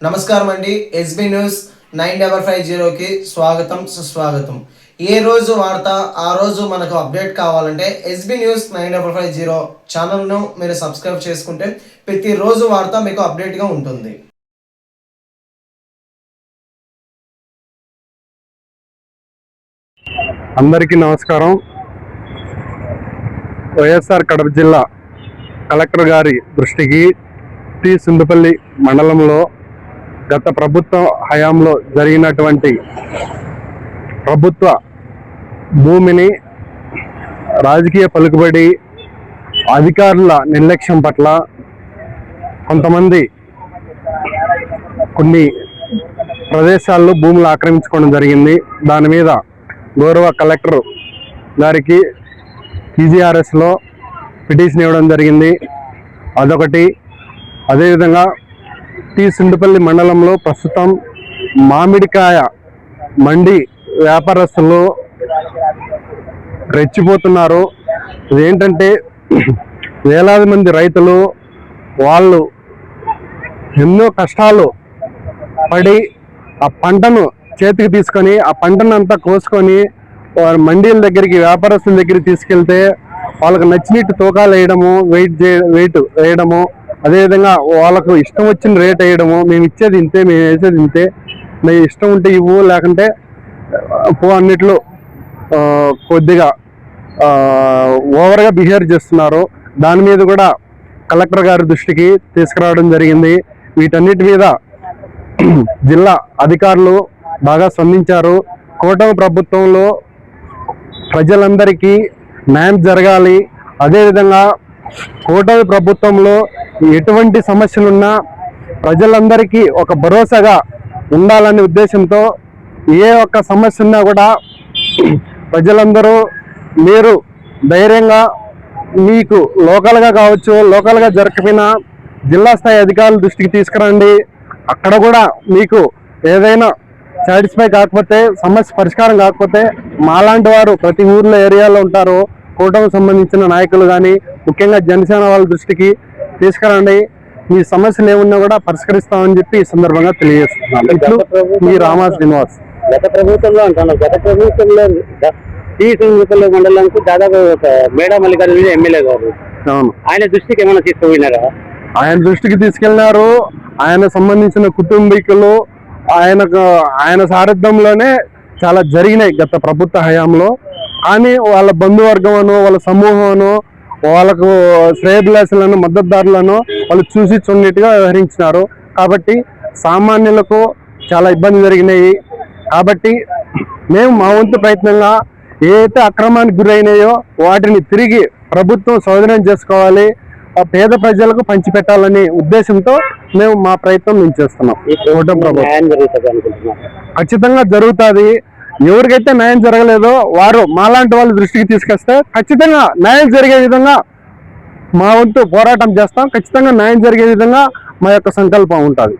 నమస్కారం అండి. SB news 9550కి స్వాగతం సుస్వాగతం. ఏ రోజు వార్త ఆ రోజు మనకు అప్డేట్ కావాలంటే ఎస్బీ న్యూస్ 9550 ఛానల్ను మీరు సబ్స్క్రైబ్ చేసుకుంటే ప్రతిరోజు వార్త మీకు అప్డేట్గా ఉంటుంది. అందరికీ నమస్కారం. వైఎస్ఆర్ కడప జిల్లా కలెక్టర్ గారి దృష్టికి టీ సుండుపల్లి మండలంలో గత ప్రభుత్వ హయాంలో జరిగినటువంటి ప్రభుత్వ భూమిని రాజకీయ పలుకుబడి అధికారుల నిర్లక్ష్యం పట్ల కొంతమంది కొన్ని ప్రదేశాల్లో భూములు ఆక్రమించుకోవడం జరిగింది. దాని మీద గౌరవ కలెక్టర్ గారికి టీజీఆర్ఎస్లో పిటిషన్ ఇవ్వడం జరిగింది. అదొకటి. అదేవిధంగా టీ సుండుపల్లి మండలంలో ప్రస్తుతం మామిడికాయ మండి వ్యాపారస్తులు రెచ్చిపోతున్నారు. ఇదేంటంటే వేలాది మంది రైతులు వాళ్ళు ఎన్నో కష్టాలు పడి ఆ పంటను చేతికి తీసుకొని ఆ పంటను అంతా కోసుకొని మండీల దగ్గరికి వ్యాపారస్తుల దగ్గరికి తీసుకెళ్తే వాళ్ళకు నచ్చినట్టు తూకాలు వేయడము, వెయిట్ వేయడము, అదేవిధంగా వాళ్ళకు ఇష్టం వచ్చిన రేట్ వేయడము. మేము ఇచ్చేది ఇంతే, మేము వేసేది ఇంతే, మేము ఇష్టం ఉంటే ఇవ్వు లేకుంటే పో అన్నిట్లో కొద్దిగా ఓవర్గా బిహేవ్ చేస్తున్నారు. దాని మీద కూడా కలెక్టర్ గారి దృష్టికి తీసుకురావడం జరిగింది. వీటన్నిటి మీద జిల్లా అధికారులు బాగా స్పందించారు. కూటమి ప్రభుత్వంలో ప్రజలందరికీ న్యాయం జరగాలి. అదేవిధంగా కూటమి ప్రభుత్వంలో ఎటువంటి సమస్యలున్నా ప్రజలందరికీ ఒక భరోసాగా ఉండాలనే ఉద్దేశంతో ఏ ఒక్క సమస్య ఉన్నా కూడా ప్రజలందరూ మీరు ధైర్యంగా మీకు లోకల్గా కావచ్చు, లోకల్గా జరగకపోయినా జిల్లా స్థాయి అధికారుల దృష్టికి తీసుకురండి. అక్కడ కూడా మీకు ఏదైనా సాటిస్ఫై కాకపోతే, సమస్య పరిష్కారం కాకపోతే మాలాంటి వారు ప్రతి ఊర్లో ఏరియాలో ఉంటారు. కూటమికి సంబంధించిన నాయకులు కానీ ముఖ్యంగా జనసేన వాళ్ళ దృష్టికి తీసుకురండి. మీ సమస్యలు ఏమున్నా కూడా పరిష్కరిస్తామని చెప్పి ఈ సందర్భంగా తెలియజేస్తున్నాను. ఇట్లు మీ రామా శ్రీనివాస్. గత ప్రభుత్వంలో అంటున్నాను, గత ప్రభుత్వంలో టీ సుండుపల్లి మండలానికి దాదాపు మేడా మల్లికార్జున ఎమ్మెల్యే గారు ఆయన దృష్టికి ఏమైనా తీసుకుపోయినారా? ఆయన దృష్టికి తీసుకెళ్లినారు. ఆయన సంబంధించిన కుటుంబీకులు ఆయన సారథ్యంలోనే చాలా జరిగినాయి గత ప్రభుత్వ హయాంలో. కానీ వాళ్ళ బంధువర్గమను, వాళ్ళ సమూహమును, వాళ్ళకు శ్రేయభిలాషులను, మద్దతుదారులను వాళ్ళు చూసి చూడనట్టుగా వ్యవహరించినారు. కాబట్టి సామాన్యులకు చాలా ఇబ్బంది జరిగినాయి. కాబట్టి మేము మా వంతు ప్రయత్నంగా ఏదైతే అక్రమానికి గురైనాయో వాటిని తిరిగి ప్రభుత్వం స్వాధీనం చేసుకోవాలి, పేద ప్రజలకు పంచిపెట్టాలనే ఉద్దేశంతో మేము మా ప్రయత్నం మేము చేస్తున్నాం. ఖచ్చితంగా జరుగుతుంది. ఎవరికైతే న్యాయం జరగలేదో వారు మాలాంటి వాళ్ళ దృష్టికి తీసుకొస్తే ఖచ్చితంగా న్యాయం జరిగే విధంగా మా వంతు పోరాటం చేస్తాం. ఖచ్చితంగా న్యాయం జరిగే విధంగా మా యొక్క సంకల్పం ఉంటుంది.